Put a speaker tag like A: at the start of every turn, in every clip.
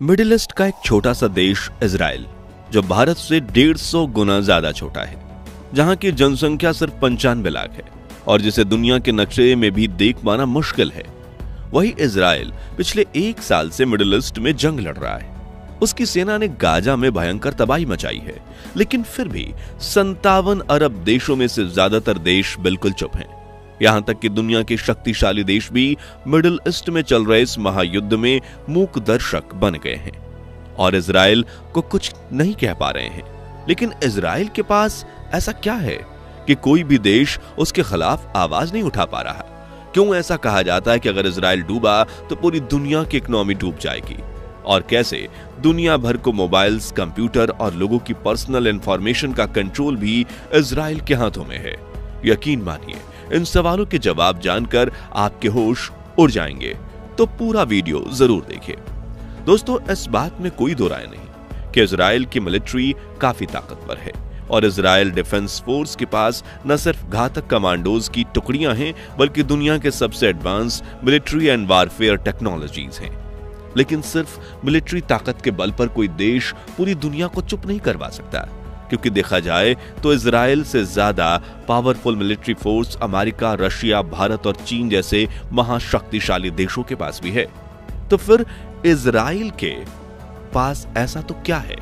A: Middle east का एक छोटा सा देश इजराइल, जो भारत से 150 गुना ज्यादा छोटा है, जहां की जनसंख्या सिर्फ 95 लाख है और जिसे दुनिया के नक्शे में भी देख पाना मुश्किल है। वही इजराइल पिछले 1 साल से मिडिल ईस्ट में जंग लड़ रहा है। उसकी सेना ने गाजा में भयंकर तबाही मचाई है, लेकिन फिर भी 57 अरब देशों में से ज्यादातर देश बिल्कुल चुप हैं। यहां तक कि दुनिया के शक्तिशाली देश भी मिडिल ईस्ट में चल रहे इस महायुद्ध में मूक दर्शक बन गए हैं और इजराइल को कुछ नहीं कह पा रहे हैं। लेकिन इजराइल के पास ऐसा क्या है कि कोई भी देश उसके खिलाफ आवाज नहीं उठा पा रहा? क्यों ऐसा कहा जाता है कि अगर इजराइल डूबा तो पूरी दुनिया की इकोनॉमी डूब जाएगी? और कैसे दुनिया भर को मोबाइल्स, कंप्यूटर और लोगों की पर्सनल इंफॉर्मेशन का कंट्रोल भी इजराइल के हाथों में है? यकीन मानिए, इन सवालों के जवाब जानकर आपके होश उड़ जाएंगे, तो पूरा वीडियो जरूर देखिए। दोस्तों, इस बात में कोई दो राय नहीं कि इजराइल की मिलिट्री काफी ताकतवर है और इजराइल डिफेंस फोर्स के पास न सिर्फ घातक कमांडोज की टुकड़ियां हैं, बल्कि दुनिया के सबसे advance military and warfare technologies हैं। लेकिन सिर्फ मिलिट्री ताकत के बल पर कोई देश पूरी दुनिया को चुप नहीं करवा सकता, क्योंकि देखा जाए तो इजराइल से ज्यादा powerful military force America, Russia, Bharat और चीन जैसे महाशक्तिशाली देशों के पास भी है। तो फिर इजराइल के पास ऐसा तो क्या है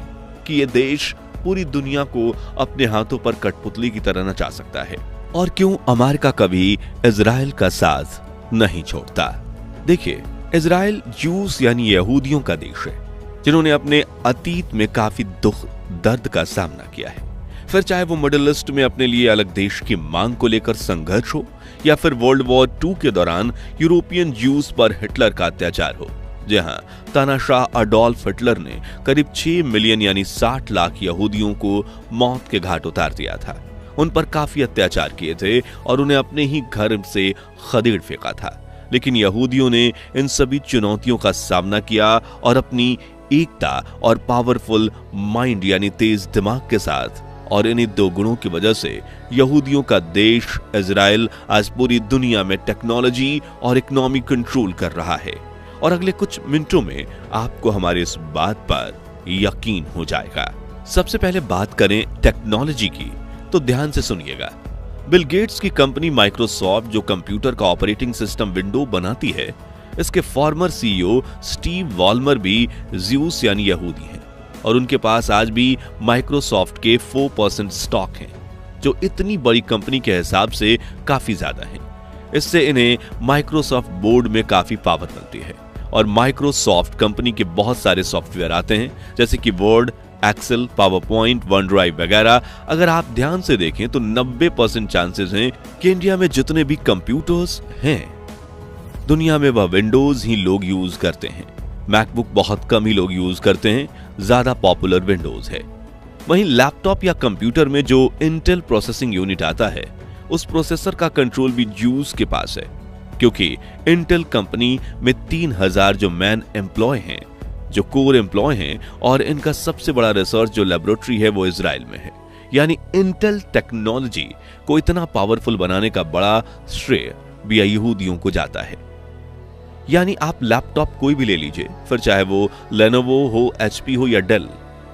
A: कि ये देश पूरी दुनिया को अपने हाथों पर कठपुतली की तरह नचा सकता है? और क्यों अमेरिका कभी इजराइल का साथ नहीं छोड़ता? देखिए, इजराइल जूस यानी यहूदियों का देश है, जिन्होंने अपने अतीत में काफी दुख दर्द का सामना किया है। फिर चाहे वो मिडिल ईस्ट में अपने लिए अलग देश की मांग को लेकर संघर्ष हो, या फिर वर्ल्ड वॉर 2 के दौरान यूरोपियन जूस पर हिटलर का अत्याचार हो, जहां तानाशाह अडोल्फ हिटलर ने करीब 6 मिलियन यानी 60 लाख यहूदियों को मौत के घाट उतार दिया था। उन पर काफी अत्याचार किए थे और उन्हें अपने ही घर से खदेड़ फेंका था। लेकिन यहूदियों ने इन सभी चुनौतियों का सामना किया और अपनी एकता और पावरफुल माइंड यानी तेज दिमाग के साथ, और इन्हीं 2 गुणों की वजह से यहूदियों का देश इजराइल आज पूरी दुनिया में टेक्नोलॉजी और इकोनॉमी कंट्रोल कर रहा है। और अगले कुछ मिनटों में आपको हमारे इस बात पर यकीन हो जाएगा। सबसे पहले बात करें टेक्नोलॉजी की, तो ध्यान से सुनिएगा। बिल गेट्स की कंपनी माइक्रोसॉफ्ट, जो कंप्यूटर का ऑपरेटिंग सिस्टम विंडो बनाती है, इसके फॉर्मर सीईओ स्टीव वॉलमर भी ज्यूस यानी यहूदी हैं और उनके पास आज भी माइक्रोसॉफ्ट के 4% स्टॉक हैं, जो इतनी बड़ी कंपनी के हिसाब से काफी ज्यादा है। इससे इन्हें माइक्रोसॉफ्ट बोर्ड में काफी पावर मिलती है और माइक्रोसॉफ्ट कंपनी के बहुत सारे सॉफ्टवेयर आते हैं, जैसे कि Word, Excel, PowerPoint, OneDrive वगैरह। अगर आप ध्यान से देखें तो 90% चांसेस हैं कि इंडिया में जितने भी कंप्यूटर्स हैं, दुनिया में वह विंडोज ही लोग यूज करते हैं। मैकबुक बहुत कम ही लोग यूज करते हैं, ज्यादा पॉपुलर विंडोज है। वहीं लैपटॉप या कंप्यूटर में जो इंटेल प्रोसेसिंग यूनिट आता है, उस प्रोसेसर का कंट्रोल भी जूस के पास है, क्योंकि इंटेल कंपनी में 3000 जो मैन एम्प्लॉय हैं, जो कोर एम्प्लॉय हैं, और इनका सबसे बड़ा रिसर्च जो लेबोरेटरी है वो इजराइल में है। यानी इंटेल टेक्नोलॉजी को इतना पावरफुल बनाने का बड़ा श्रेय भी यहूदियों को जाता है। यानी आप लैपटॉप कोई भी ले लीजिए, फिर चाहे वो लेनोवो हो, एचपी हो या डेल,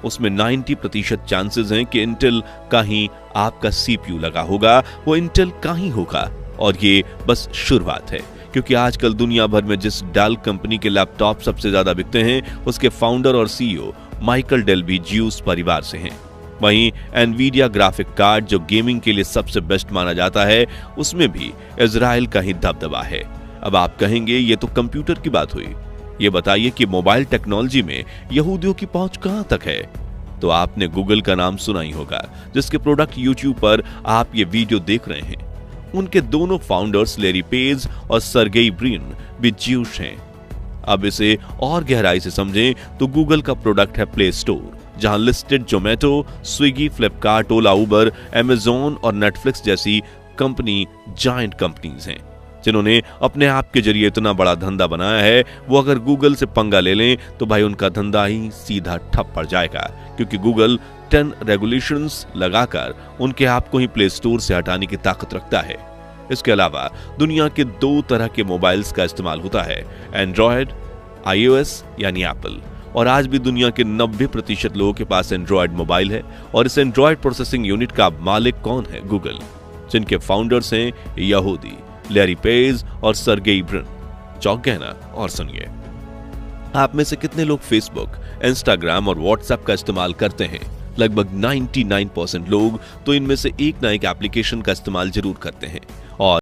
A: उसमें 90% चांसेस हैं कि इंटेल का ही आपका सीपीयू लगा होगा, वो इंटेल का ही होगा। और ये बस शुरुआत है, क्योंकि आजकल दुनिया भर में जिस डेल कंपनी के लैपटॉप सबसे ज्यादा बिकते हैं, उसके फाउंडर और सीईओ माइकल डेल भी ज्यूस परिवार से हैं। वहीं एनवीडिया ग्राफिक कार्ड, जो गेमिंग के लिए सबसे बेस्ट माना जाता है, उसमें भी इजराइल का ही दबदबा है। अब आप कहेंगे ये तो कंप्यूटर की बात हुई, ये बताइए कि मोबाइल टेक्नोलॉजी में यहूदियों की पहुंच कहां तक है? तो आपने गूगल का नाम सुना ही होगा, जिसके प्रोडक्ट यूट्यूब पर आप ये वीडियो देख रहे हैं। उनके दोनों फाउंडर्स लैरी पेज और सर्गेई ब्रिन भी ज्यूश हैं। अब इसे और गहराई से समझें तो गूगल का प्रोडक्ट है प्ले स्टोर, जहां लिस्टेड जोमेटो, स्विगी, फ्लिपकार्ट, ओला, उबर, अमेज़न और नेटफ्लिक्स जैसी कंपनी जायंट कंपनीज हैं, जिन्होंने अपने आप के जरिए इतना बड़ा धंधा बनाया है। वो अगर गूगल से पंगा ले लें तो भाई उनका धंधा ही सीधा ठप पड़ जाएगा, क्योंकि गूगल 10 रेगुलेशंस लगाकर उनके ऐप को ही प्ले स्टोर से हटाने की ताकत रखता है। इसके अलावा दुनिया के 2 तरह के मोबाइल्स का इस्तेमाल होता है, एंड्रॉयड, iOS यानी एप्पल, और आज भी दुनिया के 90% लोगों के पास एंड्रॉयड मोबाइल है। और इस एंड्रॉयड प्रोसेसिंग यूनिट का मालिक कौन है? गूगल, जिनके फाउंडर्स हैं यहूदी लैरी पेज और सर्गेई ब्रिन। चौंक गए ना? और सुनिए, आप में से कितने लोग फेसबुक, इंस्टाग्राम और व्हाट्सएप का इस्तेमाल करते हैं? लगभग 99% लोग तो इनमें से एक ना एक एप्लीकेशन का इस्तेमाल जरूर करते हैं। और